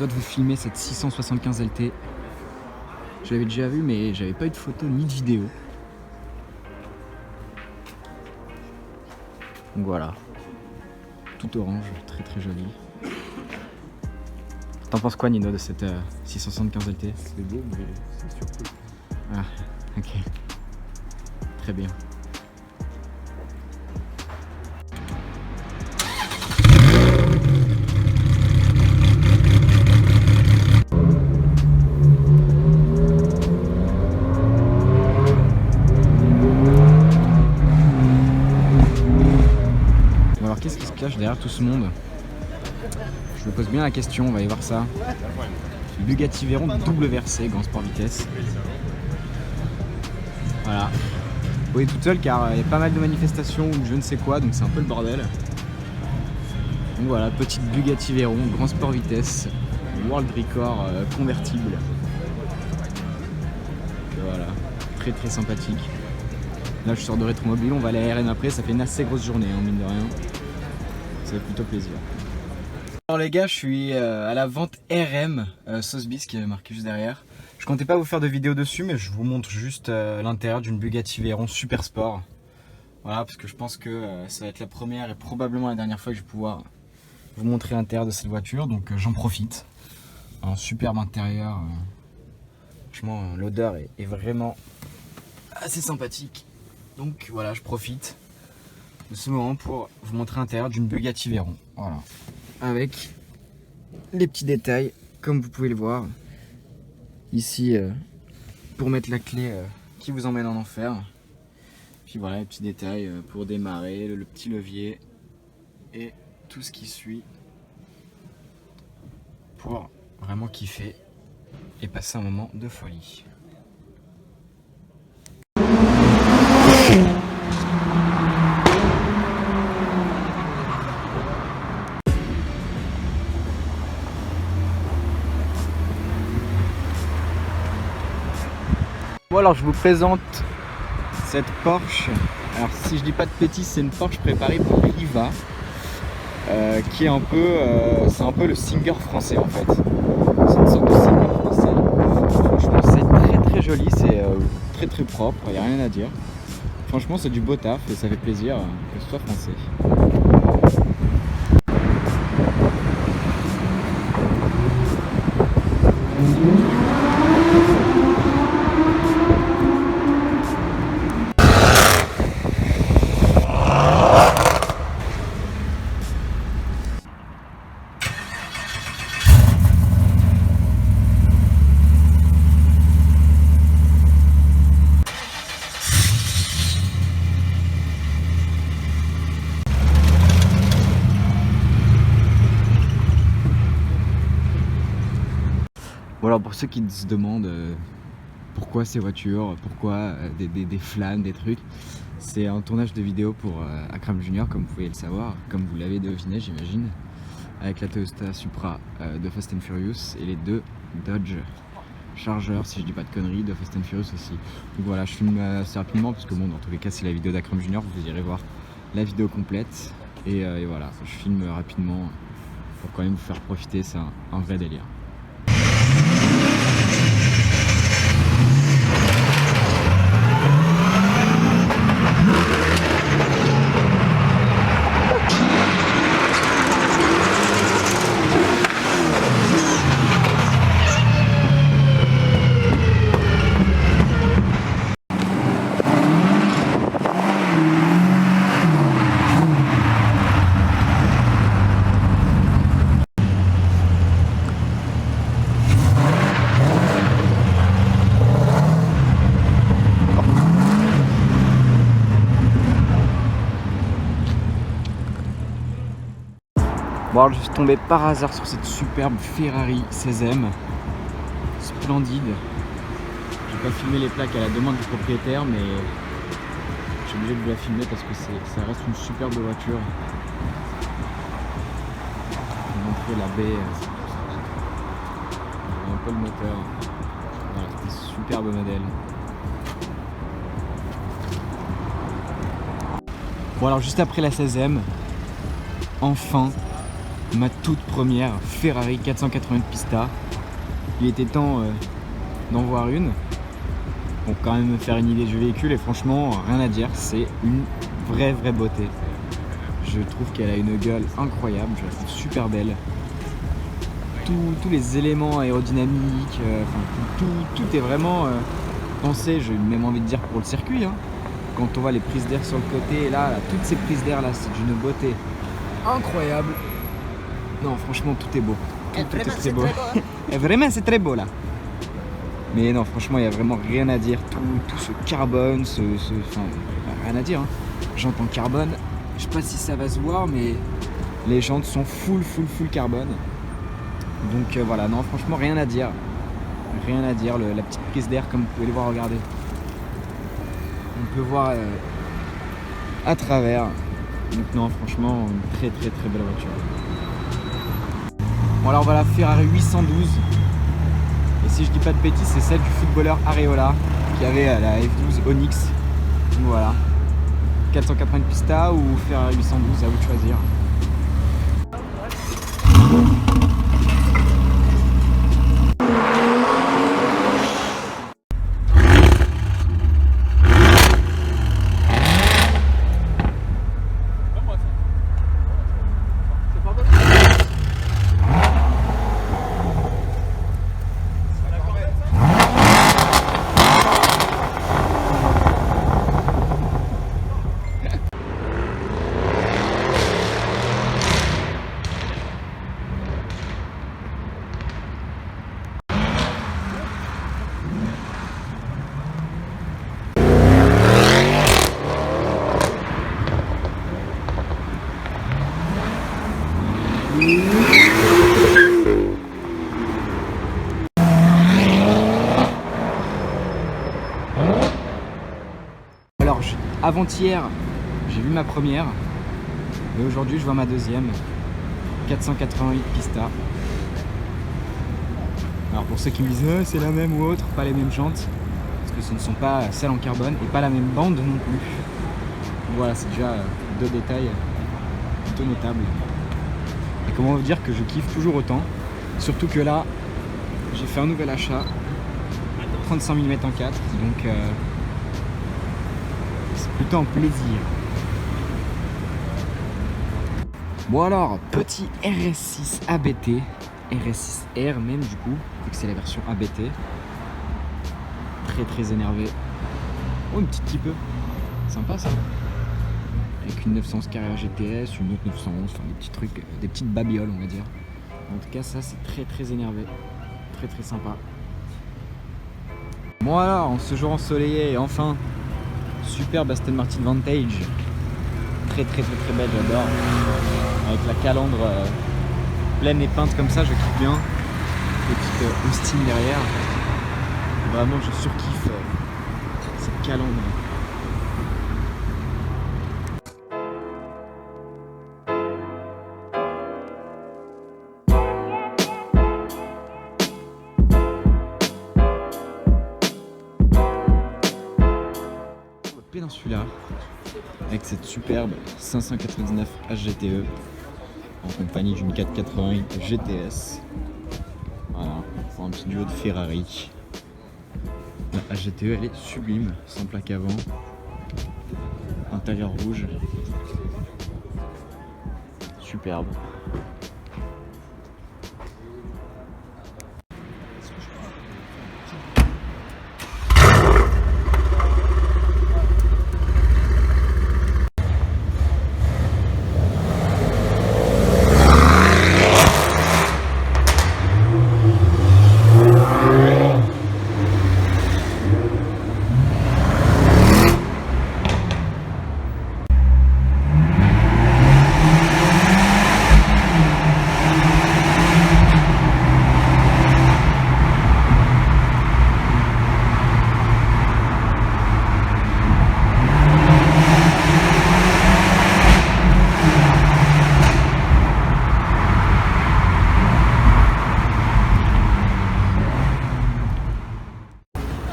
joie de vous filmer cette 675 LT. Je l'avais déjà vu mais j'avais pas eu de photo ni de vidéo. Donc voilà. Tout orange, très très joli. T'en penses quoi Nino de cette 675 LT? C'est beau mais c'est surtout. Ah, ok. Très bien. Alors qu'est-ce qui se cache derrière tout ce monde? Je me pose bien la question, on va aller voir ça. Bugatti Veyron double versé, grand sport vitesse. Voilà. Vous voyez toute seule car il y a pas mal de manifestations ou je ne sais quoi, donc c'est un peu le bordel. Donc voilà, petite Bugatti Veyron, grand sport vitesse, world record convertible. Donc voilà, très très sympathique. Là je sors de Rétromobile, on va aller à RN après, ça fait une assez grosse journée, hein, mine de rien. Ça fait plutôt plaisir. Alors les gars, je suis à la vente RM Sotheby's qui est marqué juste derrière. Je comptais pas vous faire de vidéo dessus, mais je vous montre juste l'intérieur d'une Bugatti Veyron Super Sport. Voilà, parce que je pense que ça va être la première et probablement la dernière fois que je vais pouvoir vous montrer l'intérieur de cette voiture, donc j'en profite. Un superbe intérieur. Franchement, l'odeur est vraiment assez sympathique. Donc voilà, je profite de ce moment pour vous montrer l'intérieur d'une Bugatti Veyron. Voilà. Avec les petits détails, comme vous pouvez le voir. Ici, pour mettre la clé qui vous emmène en enfer. Puis voilà, les petits détails pour démarrer, le petit levier et tout ce qui suit. Pour vraiment kiffer et passer un moment de folie. Bon alors je vous présente cette Porsche. Alors si je dis pas de bêtises, c'est une Porsche préparée pour Riva, qui est un peu, c'est un peu le Singer français en fait. C'est une sorte de Singer français. Franchement c'est très très joli, c'est très très propre, il n'y a rien à dire. Franchement c'est du beau taf et ça fait plaisir que ce soit français. Bon alors pour ceux qui se demandent pourquoi ces voitures, pourquoi des flammes, des trucs, c'est un tournage de vidéo pour Akram Junior, comme vous pouvez le savoir, comme vous l'avez deviné j'imagine, avec la Toyota Supra de Fast and Furious et les deux Dodge Charger, si je dis pas de conneries, de Fast and Furious aussi. Donc voilà, je filme assez rapidement parce que bon, dans tous les cas c'est la vidéo d'Akram Junior, vous irez voir la vidéo complète et voilà, je filme rapidement pour quand même vous faire profiter, c'est un vrai délire. Bon alors je suis tombé par hasard sur cette superbe Ferrari 16M, splendide. J'ai pas filmé les plaques à la demande du propriétaire mais je suis obligé de vous la filmer parce que ça reste une superbe voiture. Je vais vous montrer la baie, un peu le moteur. Voilà, c'est un superbe modèle. Bon alors juste après la 16M, enfin ma toute première Ferrari 480 Pista. Il était temps d'en voir une pour quand même me faire une idée du véhicule et franchement rien à dire, c'est une vraie beauté. Je trouve qu'elle a une gueule incroyable, je la trouve super belle. Tous les éléments aérodynamiques, tout est vraiment pensé, j'ai même envie de dire pour le circuit. Hein. Quand on voit les prises d'air sur le côté, là, toutes ces prises d'air là, c'est d'une beauté incroyable. Non, franchement, tout est beau. Tout est très beau. Et vraiment, c'est très beau là. Mais non, franchement, il n'y a vraiment rien à dire. Tout ce carbone, enfin, rien à dire. Hein. J'entends carbone. Je sais pas si ça va se voir, mais les jantes sont full carbone. Donc voilà, non, franchement, rien à dire. Rien à dire. La petite prise d'air, comme vous pouvez le voir, regardez. On peut voir à travers. Donc non, franchement, une très belle voiture. Bon alors voilà, Ferrari 812. Et si je dis pas de bêtises, c'est celle du footballeur Areola qui avait la F12 Onyx. Donc voilà. 480 Pista ou Ferrari 812, à vous de choisir. Alors avant-hier j'ai vu ma première et aujourd'hui je vois ma deuxième 488 Pista. Alors pour ceux qui me disent c'est la même ou autre, pas les mêmes jantes, parce que ce ne sont pas celles en carbone et pas la même bande non plus. Voilà, c'est déjà deux détails plutôt notables. Et comment vous dire que je kiffe toujours autant, surtout que là j'ai fait un nouvel achat 35 mm en 4, donc c'est plutôt un plaisir. Bon alors, petit RS6 ABT, RS6R même du coup, vu que c'est la version ABT. Très énervé. Oh, une petite petit peu, sympa ça. Avec une 911 Carrera GTS, une autre 911, enfin des petits trucs, des petites babioles on va dire. En tout cas ça c'est très énervé, très sympa. Bon alors, en ce jour ensoleillé, enfin, superbe Aston Martin Vantage. Très belle, j'adore. Avec la calandre pleine et peinte comme ça, je kiffe bien. Petite Austin derrière. Vraiment, je surkiffe cette calandre. Péninsula avec cette superbe 599 HGTE en compagnie d'une 488 GTS. Voilà, pour un petit duo de Ferrari. La HGTE elle est sublime, sans plaque avant, intérieur rouge, superbe.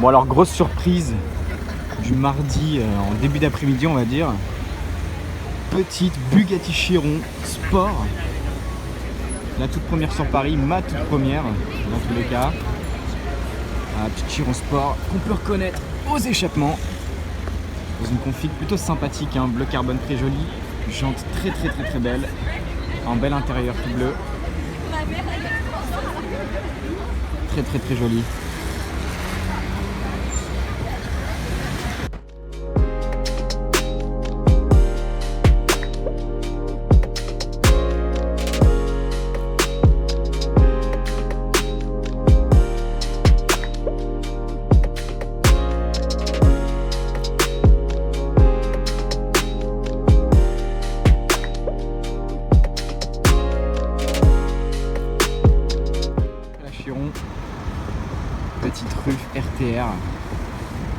Bon alors grosse surprise du mardi en début d'après-midi on va dire. Petite Bugatti Chiron Sport La toute première sur Paris, ma toute première dans tous les cas. Petite Chiron Sport qu'on peut reconnaître aux échappements. Dans une config plutôt sympathique, hein, bleu carbone très joli, jante très belle, un bel intérieur tout bleu. Très joli. Petite rue RTR,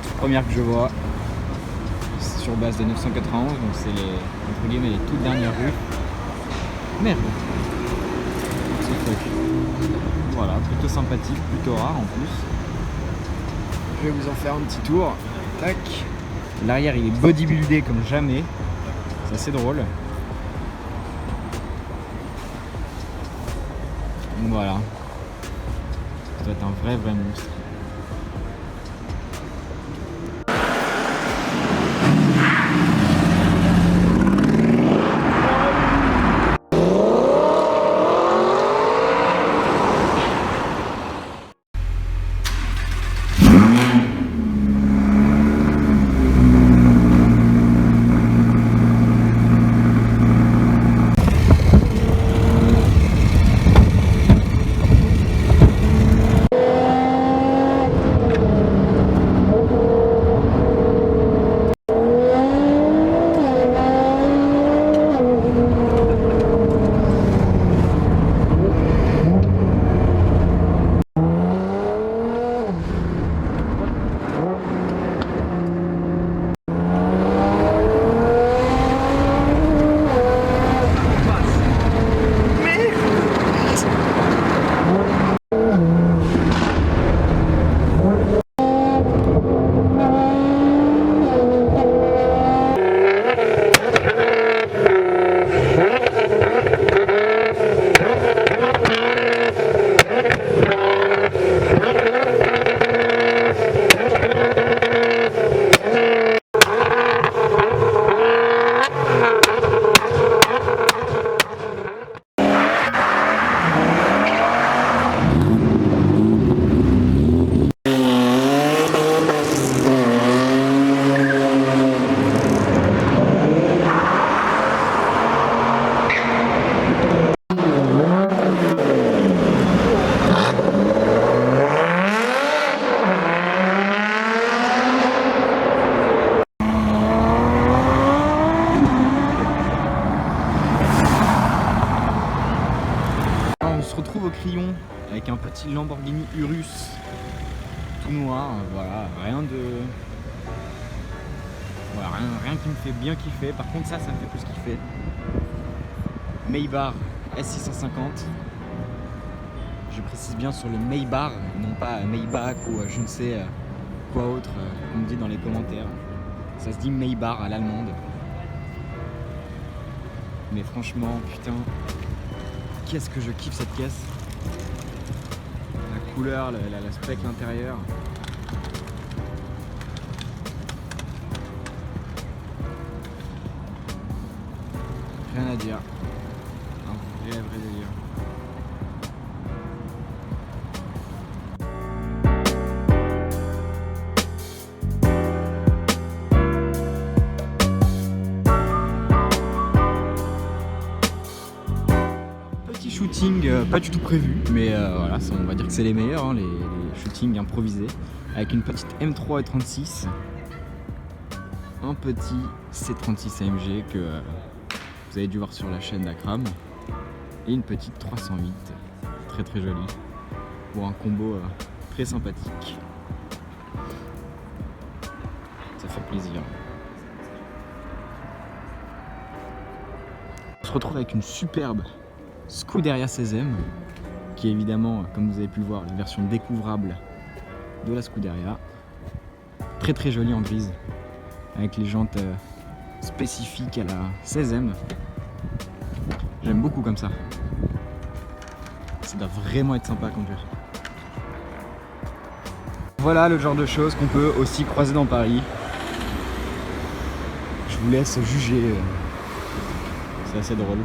toute première que je vois, sur base de 991, donc c'est entre guillemets les toutes dernières rues. Merde, ce truc. Voilà, plutôt sympathique, plutôt rare en plus. Je vais vous en faire un petit tour. Tac. L'arrière il est bodybuildé comme jamais, c'est assez drôle. Voilà. Ça doit être un vrai monstre. Au Crillon avec un petit Lamborghini Urus tout noir, voilà, rien qui me fait bien kiffer. Par contre ça me fait plus kiffer. Maybach S650, je précise bien sur le Maybach, non pas Maybach ou je ne sais quoi autre, on me dit dans les commentaires. Ça se dit Maybach à l'allemande, mais franchement putain, qu'est-ce que je kiffe cette caisse. La couleur, la spec, l'intérieur. Rien à dire. Un vrai délire. Shooting pas du tout prévu, mais voilà, on va dire que c'est les meilleurs, hein, les shootings improvisés, avec une petite M3 et 36, un petit C36 AMG que vous avez dû voir sur la chaîne d'Akram, et une petite 308, très jolie, pour un combo très sympathique. Ça fait plaisir. On se retrouve avec une superbe Scuderia 16M, qui est évidemment, comme vous avez pu le voir, la version découvrable de la Scuderia. Très jolie en grise, avec les jantes spécifiques à la 16M. J'aime beaucoup comme ça. ça doit vraiment être sympa à conduire. Voilà le genre de choses qu'on peut aussi croiser dans Paris. Je vous laisse juger, c'est assez drôle.